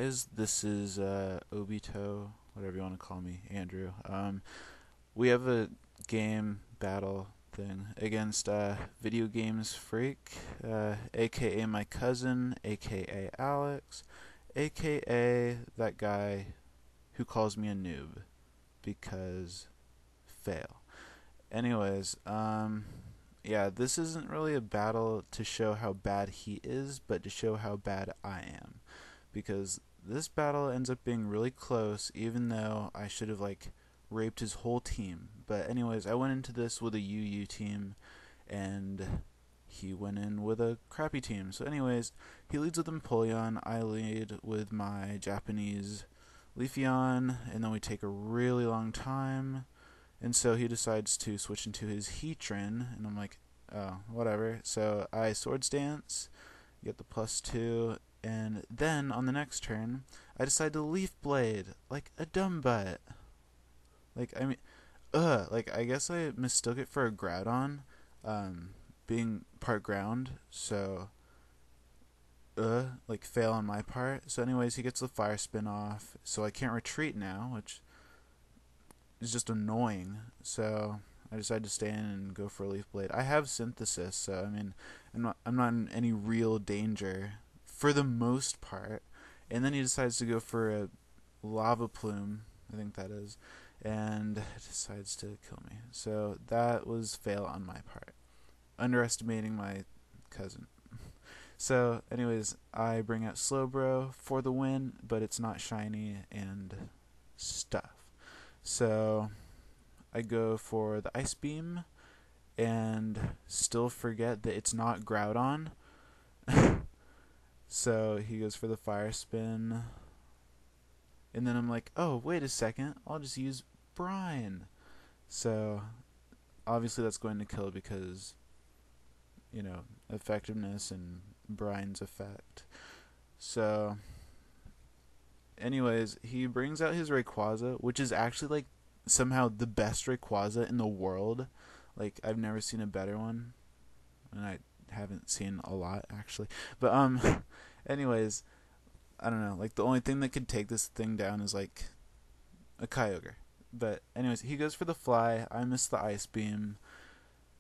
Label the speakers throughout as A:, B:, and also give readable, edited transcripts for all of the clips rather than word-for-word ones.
A: guys, this is Obito, whatever you want to call me, Andrew. We have a game battle thing against videogamezfreak, aka my cousin, aka Alex, aka that guy who calls me a noob because fail. Anyways, yeah, this isn't really a battle to show how bad he is, but to show how bad I am. Because this battle ends up being really close, even though I should have, like, raped his whole team. But anyways, I went into this with a UU team, and he went in with a crappy team. So anyways, he leads with Empoleon, I lead with my Japanese Leafeon, and then we take a really long time. And so he decides to switch into his Heatran, and I'm like, oh, whatever. So I Swords Dance, get the +2, and then on the next turn, I decide to Leaf Blade, like a dumb butt. Like, I mean, like, I guess I mistook it for a Groudon, being part ground, so, like, fail on my part. So anyways, he gets the Fire Spin off, so I can't retreat now, which is just annoying. So I decided to stay in and go for a Leaf Blade. I have Synthesis, so I mean, I'm not in any real danger for the most part. And then he decides to go for a Lava Plume, I think that is, and decides to kill me. So that was fail on my part, underestimating my cousin. So anyways, I bring out Slowbro for the win, but it's not shiny and stuff. So I go for the Ice Beam and still forget that it's not Groudon. So he goes for the Fire Spin. And then I'm like, oh, wait a second, I'll just use Brine. So obviously that's going to kill because, you know, effectiveness and Brine's effect. So anyways, he brings out his Rayquaza, which is actually, like, somehow the best Rayquaza in the world. Like, I've never seen a better one, and I haven't seen a lot, actually. But anyways, I don't know. Like, the only thing that could take this thing down is, like, a Kyogre. But anyways, he goes for the Fly. I miss the Ice Beam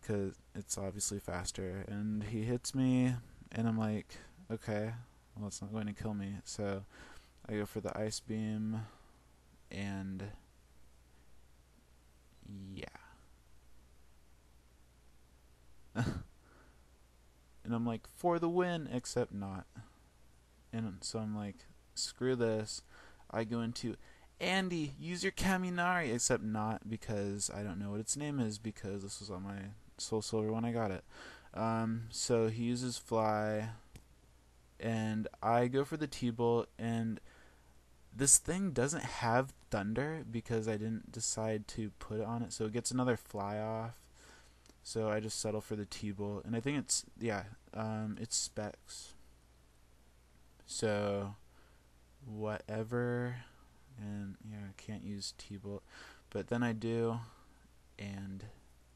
A: because it's obviously faster, and he hits me, and I'm like, okay, well, it's not going to kill me. So I go for the Ice Beam, and yeah. And I'm like, for the win, except not. And so I'm like, screw this. I go into, Andy, use your Kaminari, except not, because I don't know what its name is, because this was on my Soul Silver when I got it. So he uses Fly, and I go for the T-Bolt, and this thing doesn't have Thunder because I didn't decide to put it on it, so it gets another Fly off. So I just settle for the T-Bolt, and I think it's, yeah, it's Specs. So whatever, and yeah, I can't use T-Bolt, but then I do, and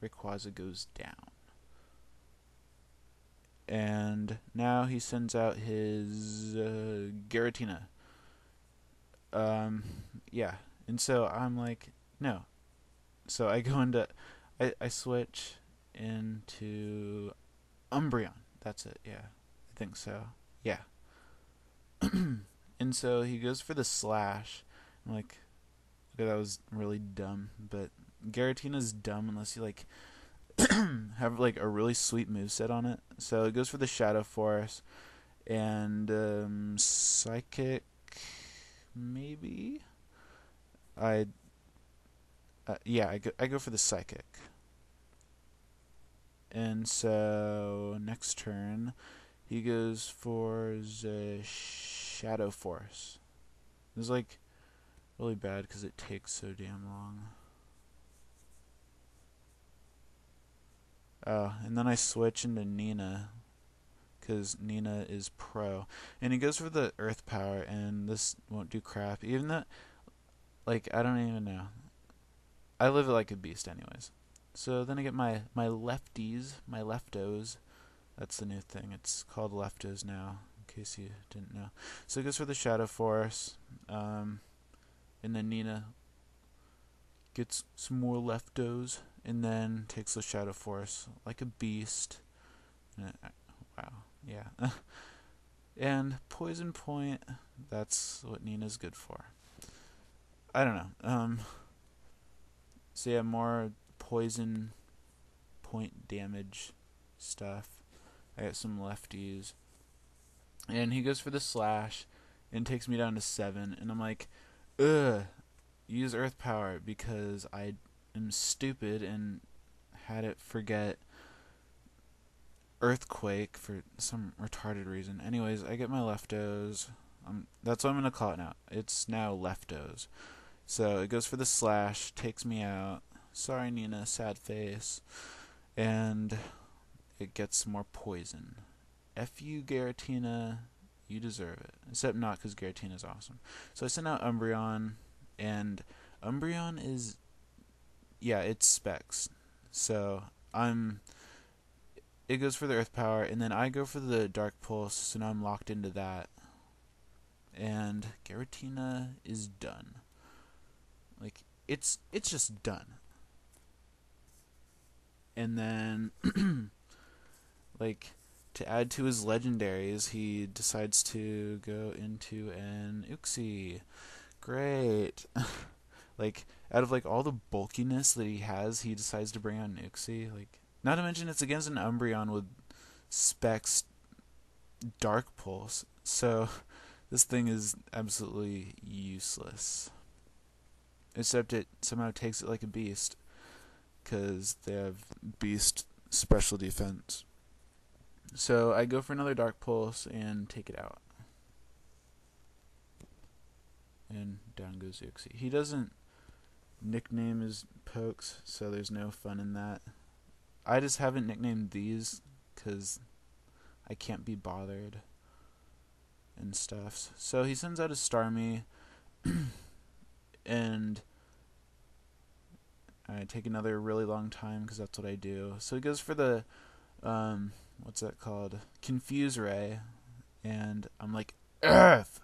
A: Rayquaza goes down. And now he sends out his Giratina. Yeah, and so I'm like, no. So I go into, I switch into Umbreon. That's it, yeah. I think so. Yeah. And so he goes for the Slash. I'm like, okay, that was really dumb, but Giratina's dumb unless you, like, have, like, a really sweet moveset on it. So it goes for the Shadow Force, and Psychic, maybe? Yeah, I go for the Psychic. And so next turn, he goes for the Shadow Force. It's, like, really bad because it takes so damn long. Oh, and then I switch into Nina because Nina is pro. And he goes for the Earth Power, and this won't do crap. Even though, like, I don't even know. I live like a beast anyways. So then I get my lefties, my leftos. That's the new thing. It's called leftos now, in case you didn't know. So it goes for the Shadow Force, and then Nina gets some more leftos, and then takes the Shadow Force like a beast. Wow, yeah. And Poison Point, that's what Nina's good for. I don't know. So yeah, more Poison Point damage stuff. I got some lefties. And he goes for the slash and takes me down to 7. And I'm like, ugh, use Earth Power because I am stupid and had it forget Earthquake for some retarded reason. Anyways, I get my leftos. That's what I'm going to call it now. It's now leftos. So it goes for the slash, takes me out. Sorry, Nina, sad face. And it gets some more poison. F you, Giratina. You deserve it. Except not, because Giratina's awesome. So I send out Umbreon, and Umbreon is, yeah, it's Specs. So it goes for the Earth Power, and then I go for the Dark Pulse, so now I'm locked into that. And Giratina is done. Like, it's just done. And then, like, to add to his legendaries, he decides to go into an Uxie. Great. Like, out of, like, all the bulkiness that he has, he decides to bring out an Uxie. Like, not to mention it's against an Umbreon with Specs Dark Pulse. So, this thing is absolutely useless. Except it somehow takes it like a beast, because they have beast special defense. So I go for another Dark Pulse and take it out. And down goes Uxie. He doesn't nickname his pokes, so there's no fun in that. I just haven't nicknamed these because I can't be bothered and stuff. So he sends out a Starmie, and I take another really long time because that's what I do. So he goes for the, what's that called? Confuse Ray, and I'm like, Earth!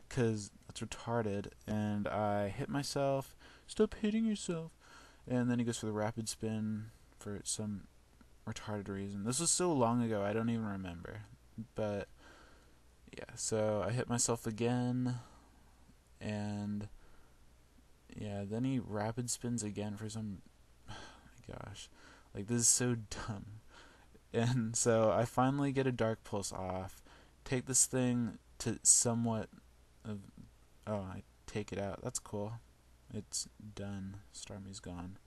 A: Because that's retarded, and I hit myself. Stop hitting yourself. And then he goes for the Rapid Spin for some retarded reason. This was so long ago, I don't even remember. But, yeah, so I hit myself again, and yeah, then he Rapid Spins again for some, oh my gosh, like, this is so dumb. And so I finally get a Dark Pulse off, take this thing to somewhat of, oh, I take it out. That's cool. It's done. Starmie's gone.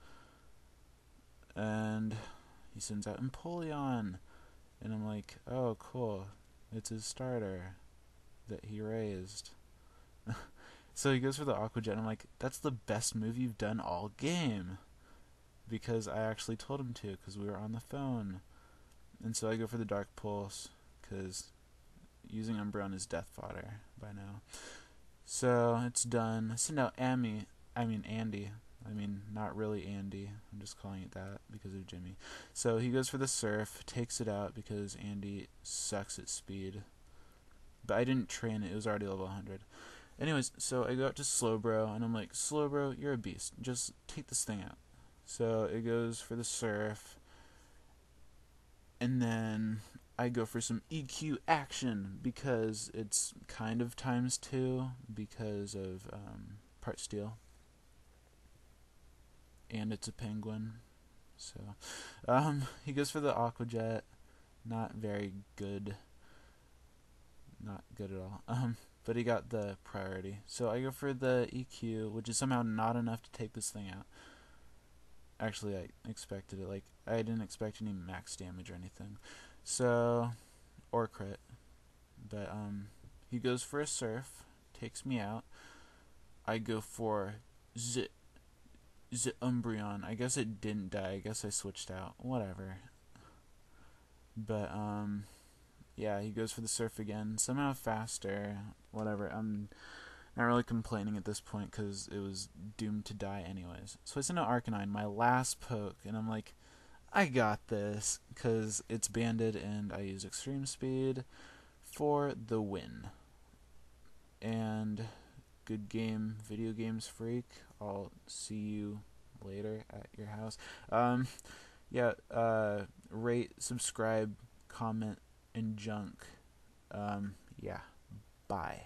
A: And he sends out Empoleon, and I'm like, oh, cool. It's his starter that he raised. So he goes for the Aqua Jet, and I'm like, that's the best move you've done all game. Because I actually told him to, because we were on the phone. And so I go for the Dark Pulse, because using Umbreon is death fodder by now. So it's done. I send out Andy. I mean, not really Andy. I'm just calling it that because of Jimmy. So he goes for the Surf, takes it out because Andy sucks at speed. But I didn't train it. It was already level 100. Anyways, so I go out to Slowbro, and I'm like, Slowbro, you're a beast. Just take this thing out. So it goes for the Surf. And then I go for some EQ action because it's kind of ×2 because of part steel. And it's a penguin. So he goes for the Aqua Jet. Not very good. Not good at all. But he got the priority. So I go for the EQ, which is somehow not enough to take this thing out. Actually, I expected it. Like, I didn't expect any max damage or anything. So, or crit. But, he goes for a Surf, takes me out. I go for the Umbreon. I guess it didn't die. I guess I switched out. Whatever. But, yeah, he goes for the Surf again. Somehow faster. Whatever. I'm not really complaining at this point because it was doomed to die anyways. So I send out Arcanine, my last poke, and I'm like, I got this because it's banded and I use extreme speed. for the win. And good game, Video Games Freak. I'll see you later at your house. Yeah, rate, subscribe, comment, and junk. Yeah, bye.